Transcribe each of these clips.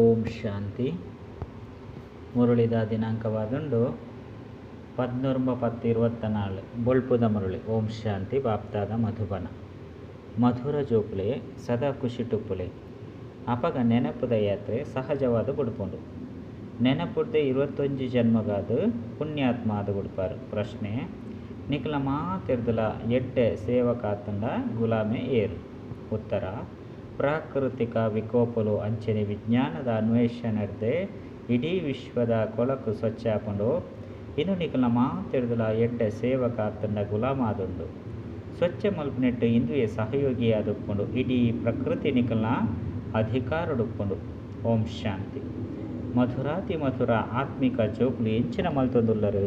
ಓಂ ಶಾಂತಿ. ಮುರುಳಿದ ದಿನಾಂಕವಾದುಂಡು 19/10/24 ಬೊಳ್ಪುದ ಮುರುಳಿ. ಓಂ ಶಾಂತಿ. ಬಾಪ್ತಾದ ಮಧುಬನ. ಮಧುರ ಜೋಕುಲೆ ಸದಾ ಖುಷಿ ಟುಪ್ಪುಲೆ. ಅಪಗ ನೆನಪುದ ಯಾತ್ರೆ ಸಹಜವಾದ ಬುಡ್ಪುಂಡು. ನೆನಪುಡ್ದೆ 21 ಜನ್ಮಗಾದ ಪುಣ್ಯಾತ್ಮ ಆದ ಬುಡ್ಪಾರು. ಪ್ರಶ್ನೆ: ನಿಖಲ ಮಾತೆರ್ದಲ ಎಡ್ಡೆ ಸೇವಕಾತಂಡ ಗುಲಾಮೆ ಏರು. ಉತ್ತರ: ಪ್ರಾಕೃತಿಕ ವಿಕೋಪಲು ಅಂಚನೆ ವಿಜ್ಞಾನದ ಅನ್ವೇಷಣೆರ್ದೆ ಇಡೀ ವಿಶ್ವದ ಕೊಳಕು ಸ್ವಚ್ಛಾಪುಂಡು. ಇನ್ನು ನಿಖಲ ಮಾತೆರ್ದಲ ಎಡ್ಡೆ ಸೇವಕಾತಂಡ ಗುಲಾಮ ಆದುಂಡು. ಸ್ವಚ್ಛ ಮಲ್ಪನೆಟ್ಟು ಇಂದುವೆ ಸಹಯೋಗಿ ಆದುಪ್ಪುಂಡು. ಇಡೀ ಪ್ರಕೃತಿ ನಿಖಲ ಅಧಿಕಾರಡುಪ್ಪುಂಡು. ಓಂ ಶಾಂತಿ. ಮಧುರಾತಿ ಮಧುರ ಆತ್ಮಿಕ ಜೋಕುಲು ಎಂಚಿನ ಮಲ್ತೊಂದುಲ್ಲರು.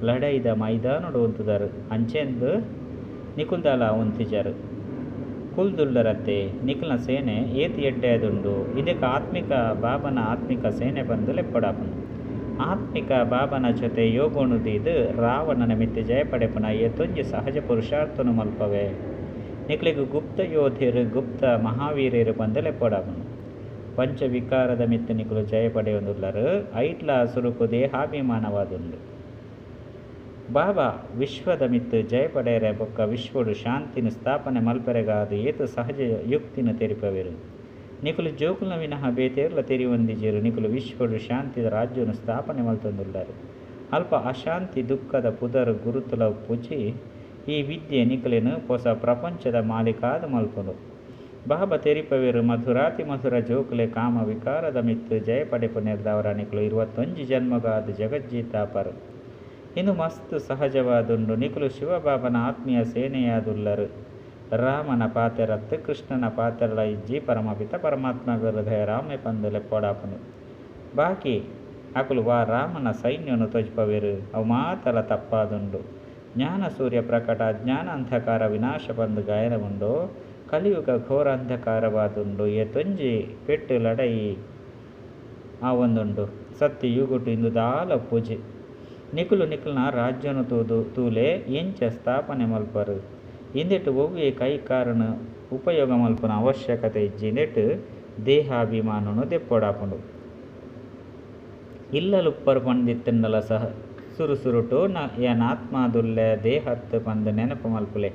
ಲಡೈದ ಮೈದಾನಡು ಉಂತುದರು ಅಂಚೆಂದು ನಿಕುಲ್ದಾಲ ಉಂತಿಜರು ಕುಲ್ದುಲ್ಲರತ್ತೆ ನಿಖಲ್ನ ಸೇನೆ ಏತಿ ಎಡ್ಡೆದುಂಡು. ಇದಕ್ಕೆ ಆತ್ಮಿಕ ಬಾಬನ ಆತ್ಮಿಕ ಸೇನೆ ಬಂದು ಲೆಪ್ಪಡಾಪನು. ಆತ್ಮಿಕ ಬಾಬನ ಜೊತೆ ಯೋಗೋಣುದಿದು ರಾವಣನ ಮಿತ್ತಿ ಜಯಪಡೆಪನ ಏತೊಂಜಿ ಸಹಜ ಪುರುಷಾರ್ಥನು ಮಲ್ಪವೆ. ನಿಖಲಿಗೆ ಗುಪ್ತ ಯೋಧಿರು ಗುಪ್ತ ಮಹಾವೀರ್ಯರು ಬಂದು ಲೆಪ್ಪಡಾಪನು. ಪಂಚವಿಕಾರದ ಮಿತ್ತು ನಿಖಲು ಜಯಪಡೆಯೊಂದುಲ್ಲರು. ಐಟ್ಲ ಸುರುಕು ದೇಹಾಭಿಮಾನವಾದುಂಡು. ಬಾಬಾ ವಿಶ್ವದ ಮಿತ್ತು ಜಯಪಡೆಯರೆ ಬೊಕ್ಕ ವಿಶ್ವಡು ಶಾಂತಿನ ಸ್ಥಾಪನೆ ಮಲ್ಪೆರೆಗಾದು ಏತು ಸಹಜ ಯುಕ್ತಿನ ತೆರಿಪವೆರು. ನಿಖಲು ಜೋಕುಲ್ನ ವಿನಃ ಬೇತೇರ್ಲ ತೆರಿಯೊಂದಿಜಿರು. ನಿಖಲು ವಿಶ್ವಡು ಶಾಂತಿದ ರಾಜ್ಯವನ್ನು ಸ್ಥಾಪನೆ ಮಲ್ತೊಂದುಲ್ಲರು. ಅಲ್ಪ ಅಶಾಂತಿ ದುಃಖದ ಪುದರು ಗುರುತುಲ ಪುಚಿ ಈ ವಿದ್ಯೆ ನಿಖಲಿನ ಹೊಸ ಪ್ರಪಂಚದ ಮಾಲೀಕಾದ ಮಲ್ಪುಂಡು. ಬಾಬಾ ತೆರಿಪವೆರು ಮಧುರಾತಿ ಮಧುರ ಜೋಕುಲೆ ಕಾಮ ವಿಕಾರದ ಮಿತ್ತು ಜಯಪಡೆಪು ನೆರೆದವರ ನಿಖಲು 21 ಜನ್ಮಗಾದ ಜಗಜ್ಜೀತಾಪರು. ಇನ್ನು ಮಸ್ತ್ ಸಹಜವಾದುಂಡು. ನಿಖಲು ಶಿವಬಾಬನ ಆತ್ಮೀಯ ಸೇನೆಯಾದುಲ್ಲರು. ರಾಮನ ಪಾತೆರತ್ತು ಕೃಷ್ಣನ ಪಾತೆರಳ ಇಜ್ಜಿ ಪರಮಪಿತ ಪರಮಾತ್ಮ ಹೃದಯ ರಾಮೆ ಪಂದಲೆ ಪೊಡಾಪನು. ಬಾಕಿ ಅಕುಲು ವಾ ರಾಮನ ಸೈನ್ಯನು ತೊಜ್ಪವೆರು. ಅವು ಮಾತಲ ತಪ್ಪಾದುಂಡು. ಜ್ಞಾನ ಸೂರ್ಯ ಪ್ರಕಟ ಜ್ಞಾನ ಅಂಧಕಾರ ವಿನಾಶ ಬಂದು ಗಾಯನವುಂಡು. ಕಲಿಯುಗ ಘೋರ ಅಂಧಕಾರವಾದುಂಡು. ಏತೊಂಜಿ ಪೆಟ್ಟು ಲಡೈ ಆ ಒಂದುಂಡು. ಸತ್ಯ ಯುಗುಟು ಇಂದು ದಾಲ ಪೂಜೆ. ನಿಖಲು ನಿಖಲ್ನ ರಾಜ್ಯನು ತೂಲೆ ಎಂಚ ಸ್ಥಾಪನೆ ಮಲ್ಪರು. ಇಂದೆಟ್ಟು ಒವ್ವೆ ಕೈ ಕಾರಣ ಉಪಯೋಗ ಮಲ್ಪನ ಅವಶ್ಯಕತೆ ಇಜ್ಜಿ ಇಂದೆಟ್ಟು ದೇಹಾಭಿಮಾನನು ದೆಪ್ಪೊಡಾಪುಂಡು. ಇಲ್ಲಲುಪ್ಪರು ಪಂಡಿತ್ತಂಡಲ ಸಹ ಸುರುಸುರುಟು ಏನ್ ಆತ್ಮಾದುಲ್ಲೆ ದೇಹತ್ತು ಪಂದು ನೆನಪು ಮಲ್ಪುಲೆ.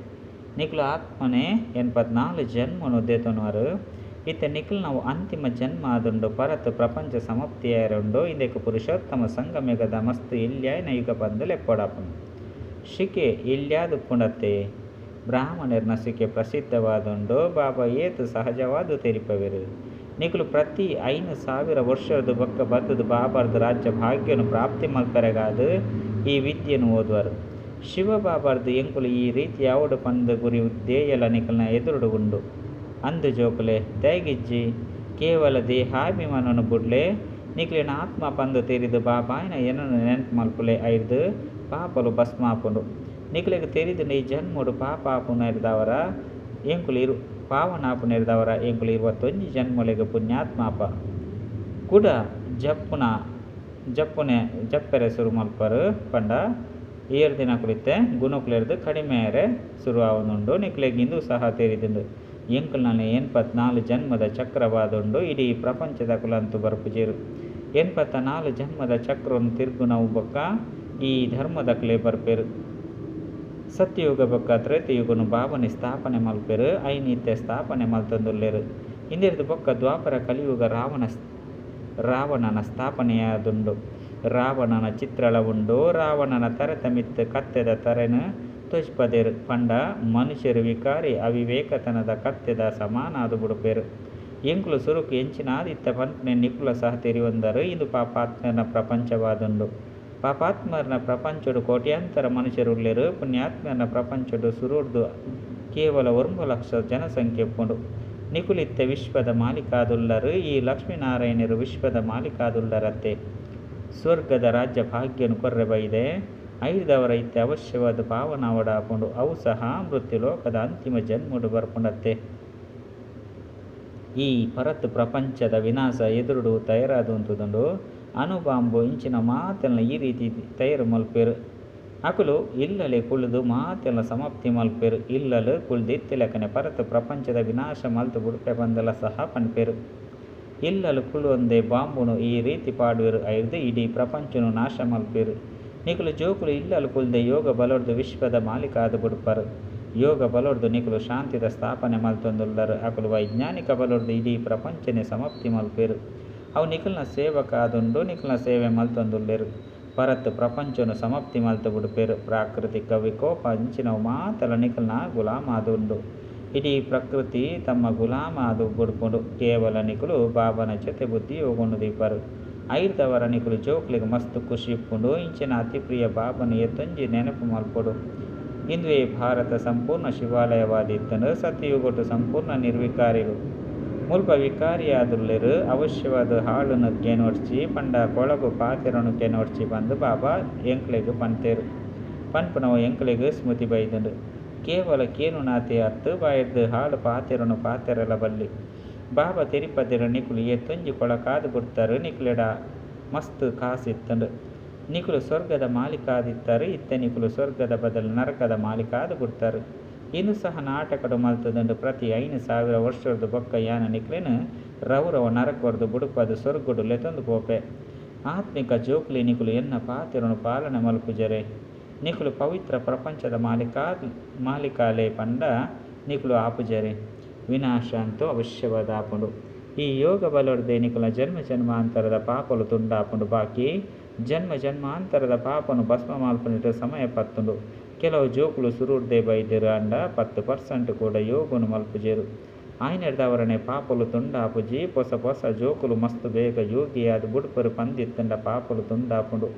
ನಿಖಲು ಆತ್ಮನೆ 84 ಜನ್ಮನು ದೇತೊನವರು. ಇತ್ತ ನಿಖಲ್ ನಾವು ಅಂತಿಮ ಜನ್ಮ ಆದುಂಡು. ಪರತ್ ಪ್ರಪಂಚ ಸಮಾಪ್ತಿಯಾರುಂಡು. ಇಂದಕ್ಕೆ ಪುರುಷೋತ್ತಮ ಸಂಗಮೆಗದ ಮಸ್ತ್ ಇಲ್ಯಾಯನ ಯುಗ ಬಂದು ಲೆಪ್ಪೊಡಾಪುಂಡು. ಶಿಕೆ ಇಲ್ಯಾದು ಪುಂಡತೆ ಬ್ರಾಹ್ಮಣರ್ನ ಶಿಕೆ ಪ್ರಸಿದ್ಧವಾದುಂಡು. ಬಾಬಾ ಏತು ಸಹಜವಾದು ತೆರಿಪವೆರು. ನಿಖಲು ಪ್ರತಿ 5,000 ವರ್ಷದ ಬೊಕ್ಕ ಬತ್ತದು ಬಾಬಾರ್ದು ರಾಜ್ಯ ಭಾಗ್ಯನು ಪ್ರಾಪ್ತಿ ಮಲ್ಪರೆಗಾದು ಈ ವಿದ್ಯೆಯನ್ನು ಓದುವರು. ಶಿವ ಬಾಬಾರ್ದು ಎಂಕುಲು ಈ ರೀತಿ ಯಾವಡು ಪಂದು ಗುರಿ ದೇಯಲ ನಿಖಲ್ನ ಎದುರುಡು ಉಂಡು. ಅಂದು ಜೋಕುಲೆ ತೈಗಿಜ್ಜಿ ಕೇವಲ ದೇಹಾಭಿಮಾನನು ಬುಡ್ಲೆ ನಿಖಲಿನ ಆತ್ಮ ಪಂದು ತೆರಿದು ಬಾಬಾಯಿನ ಏನನ್ನು ನೆನಪು ಮಲ್ಪುಲೆ ಐದು ಪಾಪಲು ಭಸ್ಮಾಪುಂಡು. ನಿಖಲಿಗೆ ತೆರಿದು ಈ ಜನ್ಮಡು ಪಾಪಾಪು ನೆರೆದವರ ಎಂಕುಲು ಪಾವನಾಪು ನೆರೆದವರ ಎಂಕುಲು 21 ಜನ್ಮಲೆಗೆ ಪುಣ್ಯಾತ್ಮಾಪ ಕೂಡ ಜಪ್ಪೆರೆ ಶುರು ಮಲ್ಪರು ಪಂಡ 7 ದಿನ ಕುಳಿತೆ ಗುಣಕುಲೆರ್ದು ಕಡಿಮೆರೆ ಶುರು ಆವನುಂಡು. ನಿಖಲಿಗೆ ಇಂದು ಸಹ ತೆರಿದುಂಡು. ಎಂಕಲ್ನಲ್ಲಿ 84 ಜನ್ಮದ ಚಕ್ರವಾದುಂಡು. ಇಡೀ ಪ್ರಪಂಚದ ಕುಲಂತು ಬರ್ಪುಜೇರು 84 ಜನ್ಮದ ಚಕ್ರವನ್ನು ತಿರ್ಗುನವು ಬೊಕ್ಕ ಈ ಧರ್ಮದ ಕಲೆ ಬರ್ಪೇರು. ಸತ್ಯಯುಗ ಬೊಕ್ಕ ತ್ರೇತಯುಗನು ಬಾಬನಿ ಸ್ಥಾಪನೆ ಮಲ್ಪೇರು. ಐನಿತ್ಯ ಸ್ಥಾಪನೆ ಮಲ್ತೊಂದುಲ್ಲೇರು. ಇಂದಿರ್ದು ಬೊಕ್ಕ ದ್ವಾಪರ ಕಲಿಯುಗ ರಾವಣನ ಸ್ಥಾಪನೆಯಾದುಂಡು. ರಾವಣನ ಚಿತ್ರಳ ಉಂಡು. ರಾವಣನ ತರೆತ ಮಿತ್ತು ಕತ್ತೆದ ತರೆನು ತೊಜ್ಪದೇರು. ಪಂಡ ಮನುಷ್ಯರು ವಿಕಾರಿ ಅವಿವೇಕತನದ ಕತ್ತೆದ ಸಮಾನಾದು ಬುಡುಪೇರು. ಎಂಕುಲು ಸುರುಕು ಎಂಚಿನಾದಿತ್ತ ಪಂಪನೆ ನಿಖುಲ ಸಹ ತೆರಿಯೊಂದರು. ಇದು ಪಾಪಾತ್ಮರ್ನ ಪ್ರಪಂಚವಾದುಂಡು. ಪಾಪಾತ್ಮರ್ನ ಪ್ರಪಂಚಡು ಕೋಟ್ಯಾಂತರ ಮನುಷ್ಯರುಳ್ಳೆರು. ಪುಣ್ಯಾತ್ಮರ್ನ ಪ್ರಪಂಚಡು ಸುರುಡ್ದು ಕೇವಲ 1 ಲಕ್ಷ ಜನಸಂಖ್ಯೆ ಪುಂಡು. ನಿಖುಲಿತ್ತ ವಿಶ್ವದ ಮಾಲೀಕಾದುಲ್ಲರು. ಈ ಲಕ್ಷ್ಮೀನಾರಾಯಣರು ವಿಶ್ವದ ಮಾಲೀಕಾದುಲ್ಲರತ್ತೆ. ಸ್ವರ್ಗದ ರಾಜ್ಯ ಭಾಗ್ಯನು ಕೊರ್ರೆ ಬೈದೆ ಐದವರ ಇತ್ತೆ ಅವಶ್ಯವಾದ ಪಾವನ ಒಡಾಪುಂಡು. ಅವು ಸಹ ಮೃತ್ಯು ಲೋಕದ ಅಂತಿಮ ಜನ್ಮಡು ಬರ್ಪುಂಡತ್ತೆ. ಈ ಪರತ್ ಪ್ರಪಂಚದ ವಿನಾಶ ಎದುರುಡು ತಯಾರಾದು ಅಂತುದುಂಡು. ಅಣುಬಾಂಬು ಇಂಚಿನ ಮಾತೆಲ್ಲ ಈ ರೀತಿ ತಯಾರು ಮಲ್ಪೇರು. ಅಕುಲು ಇಲ್ಲಲೆ ಕುಳಿದು ಮಾತೆಲ್ಲ ಸಮಾಪ್ತಿ ಮಲ್ಪೇರು. ಇಲ್ಲಲು ಕುಳ್ದಿತ್ತಿಲಕನೆ ಪರತ್ ಪ್ರಪಂಚದ ವಿನಾಶ ಮಲ್ತು ಬುಡುಪೆ ಬಂದಲ ಸಹ ಪನ್ಪೇರು. ಇಲ್ಲಲು ಕುಲೊಂದೆ ಬಾಂಬುನು ಈ ರೀತಿ ಪಾಡುವೆರು ಐರ್ದು ಇಡೀ ಪ್ರಪಂಚನು ನಾಶ ಮಲ್ಪೇರು. ನಿಕುಲು ಜೋಕುಲು ಇಲ್ಲಲು ಕುಲ್ದೆ ಯೋಗ ಬಲೊರ್ದು ವಿಶ್ವದ ಮಾಲಿಕಾದ ಬುಡ್ಪರು. ಯೋಗ ಬಲೊರ್ದು ನಿಕುಲು ಶಾಂತಿದ ಸ್ಥಾಪನೆ ಮಲ್ತೊಂದುಲ್ಲರು. ಅಕುಲು ವೈಜ್ಞಾನಿಕ ಬಲೊರ್ದು ಇಡೀ ಪ್ರಪಂಚನೆ ಸಮಾಪ್ತಿ ಮಲ್ಪೇರು. ಅವು ನಿಕಲ್ನ ಸೇವಕ ಆದುಂಡು ನಿಕಲ್ನ ಸೇವೆ ಮಲ್ತೊಂದುಲ್ಲೆರು. ಪರತ್ ಪ್ರಪಂಚನು ಸಮಾಪ್ತಿ ಮಲ್ತು ಬಿಡುಪೇರು. ಪ್ರಾಕೃತಿಕ ವಿಕೋಪ ಅಂಚಿನವು ಮಾತಲ ನಿಕಲ್ನ ಗುಲಾಮ ಆದುಂಡು. ಇಡೀ ಪ್ರಕೃತಿ ತಮ್ಮ ಗುಲಾಮ ಆದು ಬುಡ್ಪುಂಡು. ಕೇವಲ ನಿಕುಲು ಬಾಬನ ಜೊತೆ ಬುದ್ಧಿ ಹೋಗೊಂಡು ದೀಪರು. ಐರ್ದವರ ನಿಕುಲು ಜೋಕ್ಲಿಗೆ ಮಸ್ತ್ ಖುಷಿ ಇಪ್ಪುಂಡು. ಇಂಚಿನ ಅತಿ ಪ್ರಿಯ ಬಾಬನ ಎತ್ತೊಂಜಿ ನೆನಪು ಮಲ್ಪೊಡು. ಇಂದುವೆ ಭಾರತ ಸಂಪೂರ್ಣ ಶಿವಾಲಯವಾದಿತ್ತಂಡು. ಸತ್ಯಯುಗೊಟ್ಟು ಸಂಪೂರ್ಣ ನಿರ್ವಿಕಾರಿಲು ಮುಲ್ಪ ವಿಕಾರಿಯಾದುಲ್ಲೆರು. ಅವಶ್ಯವಾದ ಹಾಳುನು ಕೆನೋಡ್ಚಿ ಪಂಡ ಕೊಳಗು ಪಾತೆರನು ಕೆನೋಡ್ಚಿ ಬಂದು ಬಾಬಾ ಎಂಕ್ಲೆಗ್ ಪಂತೇರು. ಪನ್ಪುನವು ಎಂಕ್ಲೆಗ್ ಸ್ಮೃತಿ ಬೈದುಂಡು. ಕೇವಲ ಕೇನು ನಾತೆ ಅತ್ತು ಬಾಯ್ದು ಹಾಳು ಪಾತೆರನು ಪಾತೆರಲ ಬಲ್ಲಿ. ಬಾಬಾ ತೆರಿಪದಿರ ನಿಕುಲು ಎತ್ತೊಂಜಿ ಕೊಳಕಾದು ಬಿಡ್ತಾರು. ನಿಕುಲೆಡ ಮಸ್ತ್ ಕಾಸಿತ್ತಂಡು. ನಿಕುಲು ಸ್ವರ್ಗದ ಮಾಲಿಕಾದಿತ್ತಾರೆ. ಇತ್ತೆ ನಿಕುಲು ಸ್ವರ್ಗದ ಬದಲು ನರಕದ ಮಾಲಿಕಾದು ಬಿಡ್ತಾರೆ. ಇನ್ನು ಸಹ ನಾಟಕಡು ಮಲ್ತದಂಡು. ಪ್ರತಿ 5,000 ವರ್ಷದ್ದು ಬೊಕ್ಕ ಯಾನ ನಿಕ್ಲೆನು ರೌರವ ನರಕವರ್ದು ಬುಡುಪದು ಸ್ವರ್ಗುಡು ಲೆತೊಂದು ಪೋಪೆ. ಆತ್ಮಿಕ ಜೋಕ್ಲಿ ನಿಕುಲು ಎನ್ನ ಪಾತೆರನು ಪಾಲನೆ ಮಲ್ಪುಜರೆ. ನಿಕುಲು ಪವಿತ್ರ ಪ್ರಪಂಚದ ಮಾಲಿಕಾಲೆ ಪಂಡ ನಿಕುಲು ಆಪುಜರೆ. ವಿನಾಶ ಅಂತೂ ಅವಶ್ಯವಾದ ಆಪುಂಡು. ಈ ಯೋಗ ಬಲೊರ್ದೆ ನಿಕುಲ ಜನ್ಮ ಜನ್ಮಾಂತರದ ಪಾಪಲು ತುಂಡಾಪುಂಡು. ಬಾಕಿ ಜನ್ಮ ಜನ್ಮಾಂತರದ ಪಾಪನು ಭಸ್ಮ ಮಾಲ್ಪನಿಟ್ಟು ಸಮಯ ಪತ್ತುಂಡು. ಕೆಲವು ಜೋಕುಲು ಸುರುಡ್ದೆ ಬೈದಿರು ಅಂಡ 10% ಕೂಡ ಯೋಗುನು ಮಲ್ಪುಜೇರು. ಆಯ್ನೆಡ್ದವರನೆ ಪಾಪಲು ತುಂಡಾಪುಜಿ ಪೊಸ ಪೊಸ ಜೋಕುಲು ಮಸ್ತ್ ಬೇಗ ಯೋಗಿಯಾದ ಬುಡ್ಪರು ಪಂದಿತ್ತಂಡ ಪಾಪಲು ತುಂಡಾಪುಂಡು.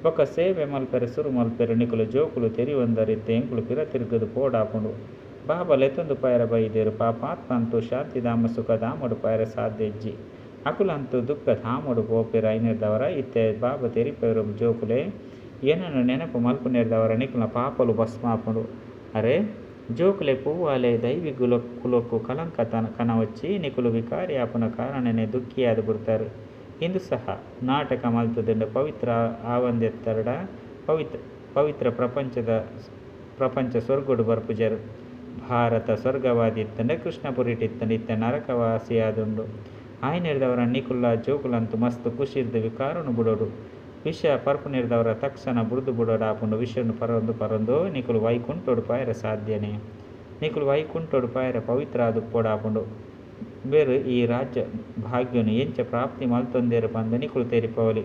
ಬೊಕ್ಕ ಸೇವೆ ಮಲ್ಪೆರೆ ಸುರು ಮಲ್ಪೆರೆ ನಿಕುಲು ಜೋಕುಲು ತೆರಿಯೊಂದರಿತ್ತೆ ಎಂಕುಲು ಪಿರ ತಿರುಗದು ಪೋಡಾಪುಂಡು. ಬಾಬಾ ಲೆತ್ತೊಂದು ಪಾಯರ ಬೈದೇರು. ಪಾಪಾತ್ಮ ಅಂತೂ ಶಾಂತಿಧಾಮ ಸುಖಧಾಮಡು ಪಾಯರ ಸಾಧ್ಯ ಇಜ್ಜಿ. ಅಕುಲಂತೂ ದುಃಖ ಧಾಮಡು ಪೋಪೆರ ಐನೆಡ್ದವರ ಇತ್ತೆ ಬಾಬಾ ತೆರಿಪೇರು ಜೋಕುಲೆ ಏನನ್ನು ನೆನಪು ಮಲ್ಪು ನೆಡ್ದವರ ನಿಕುಲ ಪಾಪಲು ಭಸ್ಮಾಪುಂಡು. ಅರೆ ಜೋಕುಲೆ ಪೂವಾಲೆ ದೈವಿ ಕುಲಕ್ಕೂ ಕಲಂಕ ಕನವಚ್ಚಿ ನಿಕುಲು ವಿಕಾರಿ ಆಪುನ ಕಾರಣನೇ ದುಃಖಿಯಾದ ಬಿಡ್ತಾರೆ. ಇಂದು ಸಹ ನಾಟಕ ಮಲ್ತದಂಡು ಪವಿತ್ರ ಆವಂದೆತ್ತರಡ ಪವಿತ್ರ ಪ್ರಪಂಚ ಸ್ವರ್ಗುಡು ಬರ್ಪುಜರು. ಭಾರತ ಸ್ವರ್ಗವಾದಿತ್ತಂಡೆ ಕೃಷ್ಣಪುರಿಟಿತ್ತಂಡು ಇತ್ತ ನರಕವಾಸಿಯಾದುಂಡು. ಆಯ್ನೆಡ್ದವರ ನಿಕುಲ್ಲ ಜೋಕುಲಂತೂ ಮಸ್ತ್ ಖುಷಿರ್ದು ವಿಕಾರನು ಬುಡೋಡು. ವಿಷ ಪರ್ಪುನಿರ್ದವರ ತಕ್ಷಣ ಬುಡ್ದು ಬುಡೋಡಾಪುಂಡು. ವಿಷನು ಪರೊಂದು ನಿಕುಲು ವೈಕುಂಠೋಡು ಪಾಯರ ಸಾಧ್ಯನೇ. ನಿಕುಲು ವೈಕುಂಠೋಡು ಪಾಯರ ಪವಿತ್ರ ಆದು ಪೋಡಾಪುಂಡು. ಬೇರು ಈ ರಾಜ್ಯ ಭಾಗ್ಯನು ಎಂಚ ಪ್ರಾಪ್ತಿ ಮಲ್ತೊಂದೇರು ಪಂದು ನಿಕುಲು ತೆರಿಪವಲಿ.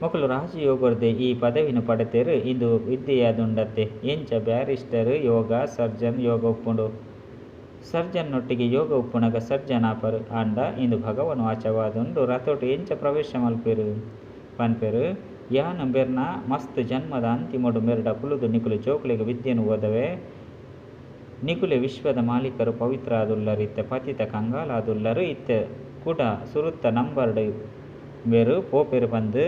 ಮೊಕಲು ರಾಜಯೋಗರ್ದೆ ಈ ಪದವಿನ ಪಡೆತೇರು. ಇಂದು ವಿದ್ಯೆಯಾದುಂಡತ್ತೆ ಎಂಚ ಬ್ಯಾರಿಸ್ಟರ್ ಯೋಗ ಸರ್ಜನ್ ಯೋಗ ಉಪ್ಪುಂಡು. ಸರ್ಜನ್ನೊಟ್ಟಿಗೆ ಯೋಗ ಉಪ್ಪುನಗ ಸರ್ಜನಾಪರು ಅಂಡ ಇಂದು ಭಗವನು ಆಚವಾದುಂಡು. ರಥೋಟು ಎಂಚ ಪ್ರವೇಶ ಮಲ್ಪೇರು ಪನ್ಪೇರು. ಯಾನ ಬೆರ್ನ ಮಸ್ತ್ ಜನ್ಮದ ಅಂತಿಮೊಡು ಮೆರಡ ಕುಲುದು ನಿಕುಲು ಜೋಕುಲಿಗೆ ವಿದ್ಯೆನು ಓದವೆ. ನಿಕುಲೆ ವಿಶ್ವದ ಮಾಲೀಕರು ಪವಿತ್ರ ಆದುಲ್ಲರು. ಇತ್ತೆ ಪತಿತ ಕಂಗಾಲಾದುಲ್ಲರು. ಇತ್ತೆ ಕೂಡ ಸುರುತ್ತ ನಂಬರ್ಡು ಬೇರು ಪೋಪೆರು ಬಂದು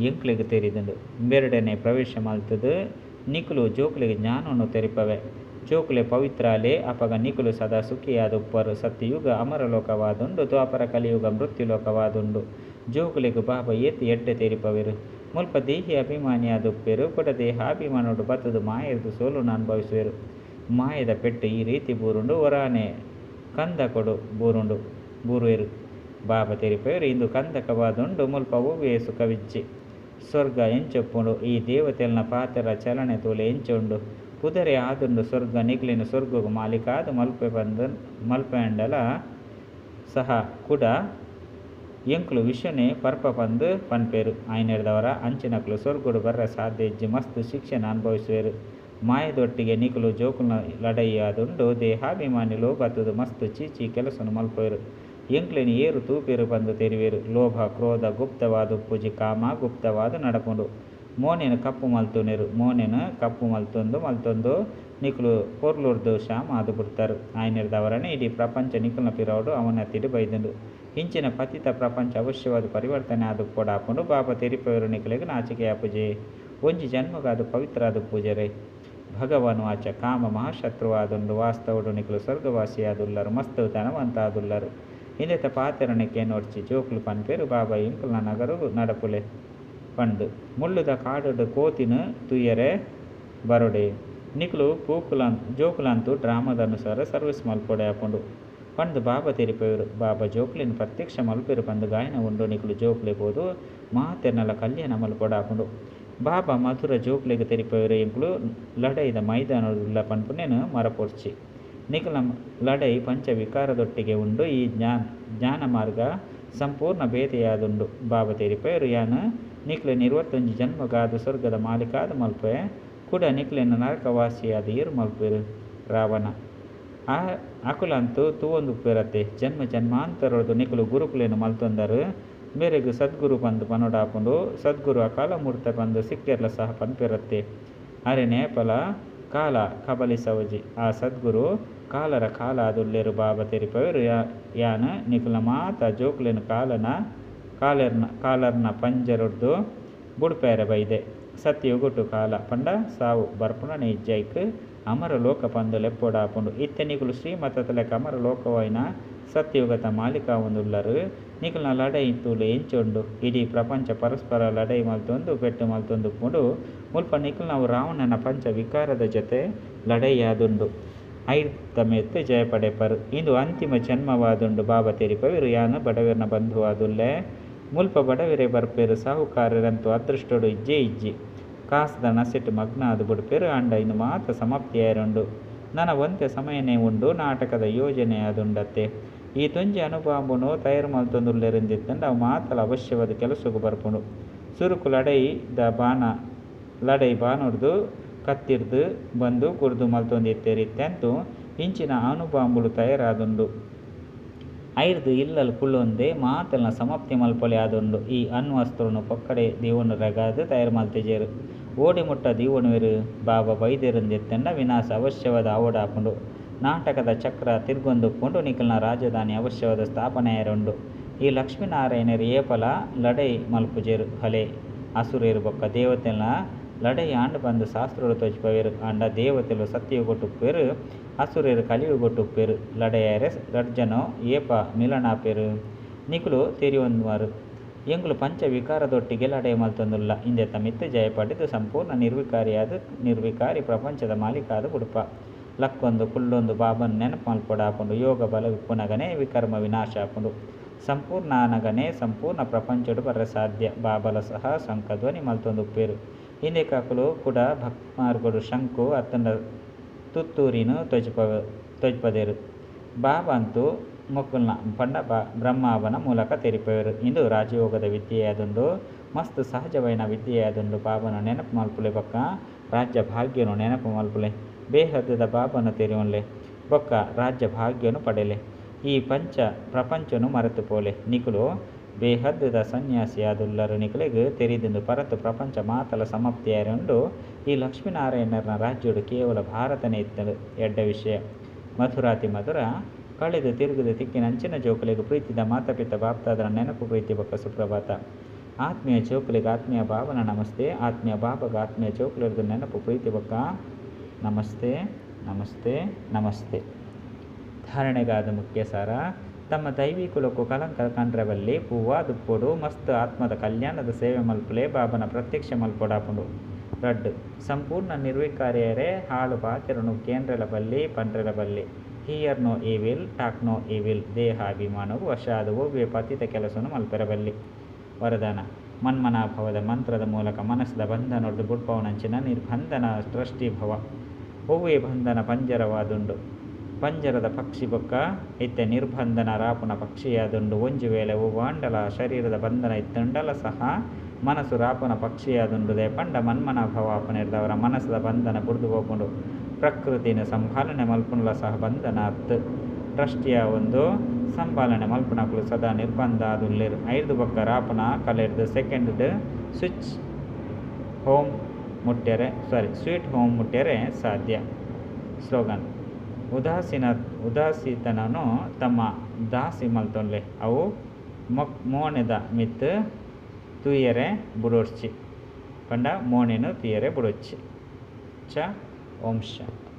ಎಂಕ್ಲೆಗ್ ತೆರಿದುಂಡು. ಬೆರಡನೆ ಪ್ರವೇಶ ಮಲ್ತದು ನಿಕುಲು ಜೋಕುಲಿಗೆ ಜ್ಞಾನವನ್ನು ತೆರಿಪವೆ. ಜೋಕುಲೆ ಪವಿತ್ರಾಲೆ ಅಪಗ ನಿಕುಲು ಸದಾ ಸುಖಿಯಾದ ಉಪ್ಪರು. ಸತ್ಯಯುಗ ಅಮರಲೋಕವಾದುಂಡು. ದ್ವಾಪರ ಕಲಿಯುಗ ಮೃತ್ಯುಲೋಕವಾದುಂಡು. ಜೋಕುಲಿಗೆ ಬಾಬಾ ಎಡ್ಡೆ ತೆರಿಪವೆರು. ಮುಲ್ಪ ದೇಹಿ ಅಭಿಮಾನಿಯಾದ ಉಪ್ಪೆರು. ಕೂಡ ದೇಹಾಭಿಮಾನೋಡು ಬತ್ತದು ಮಾಯರ್ದು ಸೋಲುನು ಅನುಭವಿಸುವೆರು. ಮಾಯದ ಪೆಟ್ಟು ಈ ರೀತಿ ಬೂರುಂಡು. ಒರಾನೆ ಕಂದಕೊಡು ಬೂರುವೆರು. ಬಾಬಾ ತೆರಿಪವೆರು. ಇಂದು ಕಂದಕವಾದುಂಡು. ಮುಲ್ಪ ಹೂವೆ ಸುಖವಿಜ್ಜಿ ಸ್ವರ್ಗ ಎಂಚೊಪ್ಪುಂಡು. ಈ ದೇವತೆಲ್ನ ಪಾತೆರ ಚಲನೆ ತೋಲೆ ಎಂಚುಂಡು. ಪುದರೆ ಆದುಂಡು ಸ್ವರ್ಗ ನಿಗ್ಲಿನ ಸ್ವರ್ಗವು ಮಾಲಿಕಾದು ಮಲ್ಪೆಂಡಲ ಸಹ ಕೂಡ ಎಂಕ್ಲು ವಿಷನೆ ಪರ್ಪ ಬಂದು ಪನ್ಪೇರು. ಆಯ್ನೆಡ್ದವರ ಅಂಚಿನಕ್ಲು ಸ್ವರ್ಗುಡು ಬರ್ರ ಸಾಧ್ಯ ಇಜ್ಜಿ ಮಸ್ತ್ ಶಿಕ್ಷಣ ಅನುಭವಿಸುವೆರು. ಮಾಯದೊಟ್ಟಿಗೆ ನಿಕುಲು ಜೋಕುಲ್ನ ಲಡೈ ಆದುಂಡು. ದೇಹಾಭಿಮಾನಿ ಲೋಭತ್ತದು ಮಸ್ತ್ ಚೀಚಿ ಕೆಲಸನು ಮಲ್ಪುವೆರು. ಎಂಕ್ಲೆನಿ ಏರು ತೂಪೇರು ಬಂದು ತೆರಿವೆರು. ಲೋಭ ಕ್ರೋಧ ಗುಪ್ತವಾದ ಉಪ್ಪುಜಿ ಕಾಮ ಗುಪ್ತವಾದ ನಡಪುಂಡು. ಮೋನೆನು ಕಪ್ಪು ಮಲ್ತುನೆರು. ಮೋನೆನು ಕಪ್ಪು ಮಲ್ತೊಂದು ನಿಕುಲು ಪೊರ್ಲುರ್ದು ಶಾಮ ಆದು ಬಿಡ್ತಾರು. ಆಯ್ನೆಡ್ದವರನೇ ಇಡೀ ಪ್ರಪಂಚ ನಿಕುಲ್ನ ಪಿರವಡು ಅವನ ತಿಡು ಬೈದುಂಡು. ಇಂಚಿನ ಪತಿತ ಪ್ರಪಂಚ ಅವಶ್ಯವಾದ ಪರಿವರ್ತನೆ ಆದು ಪೋಡಾಪುಂಡು. ಬಾಬಾ ತೆರಿಪವೆರು ನಿಕುಲೆಗೆ ನಾಚಿಕೆ ಆಪುಜೆ. ಒಂಜಿ ಜನ್ಮಗಾದು ಪವಿತ್ರ ಆದು ಪೂಜರೆ. ಭಗವನು ಆಚ ಕಾಮ ಮಹಾಶತ್ರುವಾದುಂಡು. ವಾಸ್ತವುಡು ನಿಕುಲು ಸ್ವರ್ಗವಾಸಿಯಾದುಲ್ಲರು. ಮಸ್ತ್ ಧನವಂತ ಆದುಲ್ಲರು. ಇಂದೆತ ಪಾತೆರನಕ್ಕೆ ನೋಡ್ಚಿ ಜೋಕುಲು ಪನ್ಪೇರು. ಬಾಬಾ ಇಂಕುಲ್ನ ನಗರು ನಡಪುಲೆ ಪಂಡು. ಮುಳ್ಳುದ ಕಾಡುಡು ಕೋತಿನು ತುಯ್ಯರೆ ಬರೊಡೆ. ನಿಕುಲು ಜೋಕುಲಂತೂ ಡ್ರಾಮದ ಅನುಸಾರ ಸರ್ವಿಸ್ ಮಲ್ಪೊಡೆ ಆಪುಂಡು. ಪಂದು ಬಾಬಾ ತೆರಿಪೇರು ಬಾಬಾ ಜೋಕ್ಲಿನ ಪ್ರತ್ಯಕ್ಷ ಮಲ್ಪೇರು ಪಂದು ಗಾಯನ ಉಂಡು ನಿಕುಲು ಜೋಕ್ಲೆಬೋದು ಮಾತೆರ್ನಲ ಕಲ್ಯಾಣ ಮಲ್ಪೊಡಾಪುಂಡು. ಬಾಬಾ ಮಧುರ ಜೋಕ್ಲೆಗೆ ತೆರಿಪೇರು ಎಂಕುಲು ಲಡೈದ ಮೈದಾನದುಲ್ಲ ಪನ್ಪುನೇನು ಮರಪೊರ್ಚಿ ನಿಕುಲ ಲಡೈ ಪಂಚ ವಿಕಾರದೊಟ್ಟಿಗೆ ಉಂಡು. ಈ ಜ್ಞಾನ ಮಾರ್ಗ ಸಂಪೂರ್ಣ ಭೇದೆಯಾದುಂಡು. ಬಾಬಾ ತೆರಿಪೇರು ಯಾನು ನಿಕ್ಲೆನ್ 21 ಜನ್ಮಗಾದ ಸ್ವರ್ಗದ ಮಾಲಿಕಾದ ಮಲ್ಪೆ ಕೂಡ ನಿಕ್ಲೆನ್ ನರಕವಾಸಿಯಾದ ಈರು ಮಲ್ಪೇರು ರಾವಣ ಅಕುಲಂತೂ ತೂವೊಂದು ಉಪ್ಪೇರತ್ತೆ ಜನ್ಮ ಜನ್ಮಾಂತರದ್ದು ನಿಕುಲು ಗುರುಕುಲೇನು ಮಲ್ತೊಂದರು ಮೇರೆಗು ಸದ್ಗುರು ಪಂದು ಪನೋಡಾಪುಂಡು. ಸದ್ಗುರು ಅಕಾಲ ಮೂರ್ತ ಪಂದು ಸಿಕ್ಕೆರ್ಲ ಸಹ ಪನ್ಪೆರತ್ತೆ ಅರೆ ನೇಪಲ ಕಾಲ ಕಬಲಿಸವಜಿ ಆ ಸದ್ಗುರು ಕಾಲರ ಕಾಲ ಅದುಲ್ಲೇರು ಬಾಬಾ ತೆರಿಪೇರು ಯಾನ ನಿಕುಲ ಮಾತ ಜೋಕ್ಲೆನು ಕಾಲರ್ನ ಪಂಜರೊಡ್ದು ಬುಡ್ಪೇರ ಬೈದೆ ಸತ್ಯಯುಗುಟ್ಟು ಕಾಲ ಪಂಡ ಸಾವು ಬರ್ಪುಣ ನಿಜ್ಜೈಕ್ ಅಮರ ಲೋಕ ಪಂದು ಲೆಪ್ಪೊಡಾಪುಂಡು. ಇತ್ತೆ ನಿಕುಲು ಶ್ರೀಮತಲೆಕ ಅಮರ ಲೋಕವೈನ ಸತ್ಯಯುಗತ ಮಾಲಿಕ ಒಂದುಲ್ಲರು ನಿಕುಲ್ನ ಲಡೈ ತೂಲು ಎಂಚೊಂಡು ಇಡೀ ಪ್ರಪಂಚ ಪರಸ್ಪರ ಲಡೈ ಮಲ್ತೊಂದು ಪೆಟ್ಟು ಮಲ್ತೊಂದು ಪುಂಡು ಮುಲ್ಪ ನಿಕುಲ್ನವು ರಾವಣನ ಪಂಚ ವಿಕಾರದ ಜೊತೆ ಲಡೈಯಾದುಂಡು. ಐರ್ತಮೆತ್ತು ಜಯಪಡೆಪರು ಇಂದು ಅಂತಿಮ ಜನ್ಮವಾದುಂಡು. ಬಾಬಾ ತೆರಿಪೇರು ಯಾನು ಬಡವಿರ್ನ ಬಂಧುವಾದುಲ್ಲೆ ಮುಲ್ಪ ಬಡವಿರೆ ಬರ್ಪೇರು ಸಾಹುಕಾರರಂತೂ ಅದೃಷ್ಟೋಡು ಇಜ್ಜಿ ಕಾಸದ ನಸೆಟ್ಟು ಮಗ್ನ ಅದು ಬಿಡ್ಪೇರು ಅಂಡ ಇನ್ನು ಮಾತ ಸಮಾಪ್ತಿಯಾರುಂಡು. ನನ್ನ ಒಂತೆ ಸಮಯನೇ ಉಂಡು ನಾಟಕದ ಯೋಜನೆ ಅದುಂಡತ್ತೆ ಈ ತುಂಜಿ ಅನುಭವನು ತಯಾರು ಮಲ್ತೊಂದುಲ್ಲೆರಿಂದಿತ್ತಂಡು ಅವು ಮಾತಲ ಅವಶ್ಯವಾದ ಕೆಲಸಕ್ಕೂ ಬರ್ಪುಂಡು. ಸುರುಕು ಲಡೈ ಬಾನೊಡ್ದು ಕತ್ತಿರ್ದು ಬಂದು ಕುರ್ದು ಮಲ್ತೊಂದಿತ್ತೇರಿತ್ತೆಂತೂ ಇಂಚಿನ ಅನುಭವಂಬುಳು ತಯಾರಾದುಂಡು. ಐರ್ದು ಇಲ್ಲಲ್ ಕುಳ್ಳೊಂದೆ ಮಾತಲ್ನ ಸಮಾಪ್ತಿ ಮಲ್ಪೊಲೆ ಆದುಂಡು. ಈ ಅಣ್ವಸ್ತ್ರನು ಪೊಕ್ಕಡೆ ದೀವನು ರಗಾದು ತಯಾರು ಮಲ್ತೆಜೇರು ಓಡಿ ಮುಟ್ಟ ದೀವನುವೆರು ಬಾಬಾ ಬೈದೆರಂದೆತ್ತಂಡ ವಿನಾಶ ಅವಶ್ಯವಾದ ಆವಡಾಪುಂಡು. ನಾಟಕದ ಚಕ್ರ ತಿರ್ಗೊಂದುಪ್ಪುಂಡು ನಿಕಲ್ನ ರಾಜಧಾನಿ ಅವಶ್ಯವಾದ ಸ್ಥಾಪನೆಯಾರುಂಡು. ಈ ಲಕ್ಷ್ಮೀನಾರಾಯಣರು ಏಪಲ ಲಡೈ ಮಲ್ಪುಜೇರು ಹಲೆ ಅಸುರೇರು ಬೊಕ್ಕ ದೇವತೆಲ್ನ ಲಡೈ ಆಂಡು ಬಂದು ಶಾಸ್ತ್ರೋಡು ತೋಜ್ಪವೇರು ಅಂಡ ದೇವತೆಲು ಸತ್ಯಯುಗೊಟ್ಟುಪ್ಪೇರು ಅಸುರೇರು ಕಲಿಯುಗೊಟ್ಟುಪ್ಪೇರು ಲಡಯಾರೆ ಗರ್ಜನೋ ಏಪ ಮಿಲನಾಪೇರು ನಿಕುಲು ತೆರಿಯೊಂದುವರು ಎಂಗುಲು ಪಂಚ ವಿಕಾರದೊಟ್ಟಿಗೆ ಲಡೈ ಮಲ್ತೊಂದುಲ್ಲ ಇಂದೆತ್ತ ಮಿತ್ತು ಜಯಪಡೆದು ಸಂಪೂರ್ಣ ನಿರ್ವಿಕಾರಿ ಪ್ರಪಂಚದ ಮಾಲೀಕಾದ ಉಡುಪ ಲಕ್ಕೊಂದು ಕುಳ್ಳೊಂದು ಬಾಬನ್ ನೆನಪು ಮಲ್ಪೊಡಾಪುಂಡು. ಯೋಗ ಬಲ ವಿಪುನಗನೆ ವಿಕರ್ಮ ವಿನಾಶ ಆಪುಂಡು. ಸಂಪೂರ್ಣ ನಗನೆ ಸಂಪೂರ್ಣ ಪ್ರಪಂಚಡು ಬರ ಸಾಧ್ಯ ಬಾಬಲ ಸಹ ಶಂಖಧ್ವನಿ ಮಲ್ತೊಂದುಪ್ಪೇರು ಹಿಂದೆ ಕಾಕುಲು ಕೂಡ ಭಕ್ತಮಾರ್ಗಡು ಶಂಕು ಅತ್ತಂಡ ತುತ್ತೂರಿನು ತೊಜ್ಪದೇರು ಬಾಬಾ ಅಂತೂ ಮೊಕ್ಕಲ್ನ ಪಂಡ ಬ್ರಹ್ಮಾವನ ಮೂಲಕ ತೆರಿಪೇರು. ಇಂದು ರಾಜಯೋಗದ ವಿದ್ಯೆಯಾದುಂಡು ಮಸ್ತ್ ಸಹಜವೈನ ವಿದ್ಯೆಯಾದುಂಡು. ಬಾಬನ ನೆನಪು ಮಲ್ಪುಲೆ ಬೊಕ್ಕ ರಾಜ್ಯ ಭಾಗ್ಯನು ನೆನಪು ಮಲ್ಪುಲೆ ಬೇಹದ್ದದ ಬಾಬನ ತೆರಿಯೊನ್ಲೆ ಬೊಕ್ಕ ರಾಜ್ಯ ಭಾಗ್ಯನು ಪಡೆಲೆ ಈ ಪ್ರಪಂಚನು ಮರೆತು ಪೋಲೆ ನಿಕುಲು ಬೇಹದ್ದದ ಸನ್ಯಾಸಿಯಾದುಲ್ಲರು ನಿಕುಲೆಗ್ ತೆರಿದಿಂದು ಪರತು ಪ್ರಪಂಚ ಮಾತಲ ಸಮಾಪ್ತಿಯಾರುಂಡು. ಈ ಲಕ್ಷ್ಮೀನಾರಾಯಣರನ ರಾಜ್ಯಡು ಕೇವಲ ಭಾರತನೇ ಇತ್ತದು ಎಡ್ಡ ವಿಷಯ ಮಧುರಾತಿ ಮಧುರ ಕಳೆದು ತಿರುಗುದು ತಿಕ್ಕಿನ ಅಂಚಿನ ಜೋಕುಲಿಗೆ ಪ್ರೀತಿದ ಮಾತಾಪಿತ ಬಾಪ್ತಾದರ ನೆನಪು ಪ್ರೀತಿ ಬೊಕ್ಕ ಸುಪ್ರಭಾತ. ಆತ್ಮೀಯ ಜೋಕುಲಿಗೆ ಆತ್ಮೀಯ ಭಾವನ ನಮಸ್ತೆ. ಆತ್ಮೀಯ ಬಾಬಾಗ ಆತ್ಮೀಯ ಜೋಕುಲಿರ್ದು ನೆನಪು ಪ್ರೀತಿ ಬೊಕ್ಕ ನಮಸ್ತೆ ನಮಸ್ತೆ ನಮಸ್ತೆ. ಧಾರಣೆಗಾದ ಮುಖ್ಯ ಸಾರ ತಮ್ಮ ದೈವಿಕುಲಕ್ಕೂ ಕಲಂಕ ಕಂಡ್ರವಲ್ಲಿ ಪೂವ ದುಪ್ಪೊಡು ಮಸ್ತ್ ಆತ್ಮದ ಕಲ್ಯಾಣದ ಸೇವೆ ಮಲ್ಪುಲೆ ಬಾಬನ ಪ್ರತ್ಯಕ್ಷ ಮಲ್ಪೊಡಾಪುಂಡು. ರಡ್ಡು ಸಂಪೂರ್ಣ ನಿರ್ವಿಕಾರಿಯರೇ ಹಾಳು ಪಾತಿರನು ಕೇಂದ್ರಲ ಬಲ್ಲಿ ಪಂಡ್ರೆಲ ಬಲ್ಲಿ hear no evil talk no evil ದೇಹಾಭಿಮಾನವು ವಶಾದ ಒವ್ವೆ ಪತಿತ ಕೆಲಸವನ್ನು ಮಲ್ಪೆರಬಲ್ಲಿ. ವರದಾನ ಮನ್ಮನಾಭವದ ಮಂತ್ರದ ಮೂಲಕ ಮನಸ್ಸದ ಬಂಧನೊಡ್ದು ಬುಡ್ಪವನಂಚಿನ ನಿರ್ಬಂಧನ ಟ್ರಸ್ಟಿಭವ ಒವ್ವೆ ಬಂಧನ ಪಂಜರವಾದುಂಡು. ಪಂಜರದ ಪಕ್ಷಿ ಬೊಕ್ಕ ಇತ್ತೆ ನಿರ್ಬಂಧನ ರಾಪುನ ಪಕ್ಷಿಯಾದುಂಡು. ಒಂಜು ವೇಳೆ ವಾಂಡಲ ಶರೀರದ ಬಂಧನ ಇತ್ತುಂಡಲ ಸಹ ಮನಸ್ಸು ರಾಪುನ ಪಕ್ಷಿಯಾದುಂಡುದೆ ಪಂಡ ಮನ್ಮನಾಭವಾಪನಿರ್ದವರ ಮನಸ್ಸದ ಬಂಧನ ಬುಡ್ದು ಹೋಗುಂಡು. ಪ್ರಕೃತಿನ ಸಂಭಾಲನೆ ಮಲ್ಪುನಲ ಸಹ ಬಂಧನ ಅತ್ತು ಟ್ರಸ್ಟಿಯ ಒಂದು ಸಂಭಾಲನೆ ಮಲ್ಪುನಕುಲು ಸದಾ ನಿರ್ಬಂಧ ಆದುಲ್ಲೇರು. ಐದು ಬೊಕ್ಕ ರಾಪುನ ಕಲೆರ್ದು ಸೆಕೆಂಡ್ ಸ್ವೀಟ್ ಹೋಮ್ ಮುಟ್ಟ್ಯರೆ ಸಾಧ್ಯ. ಸ್ಲೋಗನ್ ಉದಾಸೀತನನು ತಮ್ಮ ದಾಸಿ ಮಲ್ತೊನ್ಲೆ ಅವು ಮೋಣೆದ ಮಿತ್ ತುಯ್ಯರೆ ಬುಡೋಡ್ಚಿ ಪಂಡ ಮೋಣೆನು ತುಯ್ಯರೆ ಬುಡೊಚ್ಚಿ ಚ ಓಂ ಶಾಂತಿ.